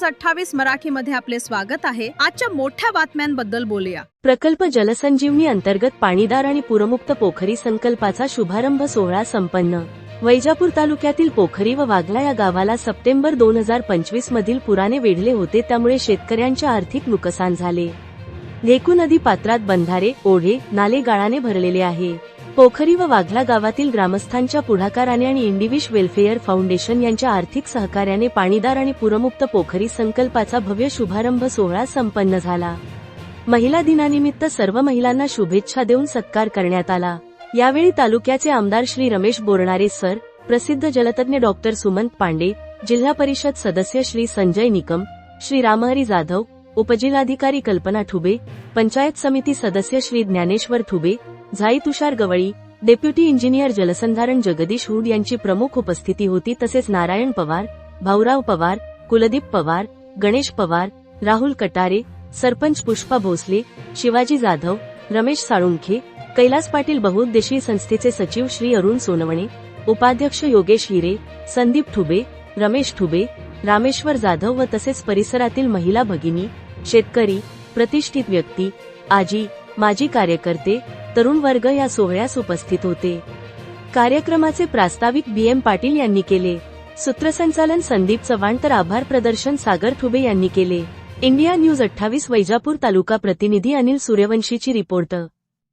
News 28 मराठीमध्ये आपले स्वागत आहे। आजच्या मोठ्या बातम्यांबद्दल बोलूया। प्रकल्प जलसंजीवनी अंतर्गत पाणीदार आणि पूरमुक्त पोखरी संकल्पाचा शुभारंभ सोहळा संपन्न। वैजापूर तालुक्यातील पोखरी व वाघला या गावाला सप्टेंबर 2025 मधील पुराने वेढले होते, त्यामुळे शेतकऱ्यांचे आर्थिक नुकसान झाले। धेकू नदी पात्रात बंधारे, ओढे, नाले गाळाने भरलेले आहे। पोखरी व वाघला गावातील ग्रामस्थांच्या पुढाकाराने आणि इंडिविश वेलफेअर फाउंडेशन यांच्या आर्थिक सहकार्याने पाणीदार आणि पूरमुक्त पोखरी संकल्पाचा भव्य शुभारंभ सोहळा संपन्न झाला। महिला दिनानिमित्त सर्व महिलांना शुभेच्छा देऊन सत्कार करण्यात आला। यावेळी तालुक्याचे आमदार श्री रमेश बोरणारे सर, प्रसिद्ध जलतज्ञ डॉक्टर सुमंत पांडे, जिल्हा परिषद सदस्य श्री संजय निकम, श्री रामहरी जाधव, उपजिल्हाधिकारी कल्पना ठुबे, पंचायत समिती सदस्य श्री ज्ञानेश्वर ठुबे, झाई तुषार गवळी, डेप्युटी इंजिनियर जलसंधारण जगदीश हुड यांची प्रमुख उपस्थिती होती। तसेच नारायण पवार, भाऊराव पवार, कुलदीप पवार, गणेश पवार, राहुल कटारे, सरपंच पुष्पा भोसले, शिवाजी जाधव, रमेश साळुंखे, कैलास पाटील बहुउद्देशीय संस्थेचे सचिव श्री अरुण सोनवणे, उपाध्यक्ष योगेश हिरे, संदीप ठुबे, रमेश ठुबे, रामेश्वर जाधव व तसेच परिसरातील महिला भगिनी, शेतकरी, प्रतिष्ठित व्यक्ती, आजी, माजी कार्यकर्ते, तरुण वर्ग या सोहळ्यास उपस्थित होते। कार्यक्रमाचे प्रास्ताविक BM पाटील यांनी केले। सूत्रसंचालन संदीप चव्हाण तर आभार प्रदर्शन सागर ठुबे यांनी केले। इंडिया न्यूज 28 वैजापूर तालुका प्रतिनिधी अनिल सूर्यवंशीची रिपोर्ट।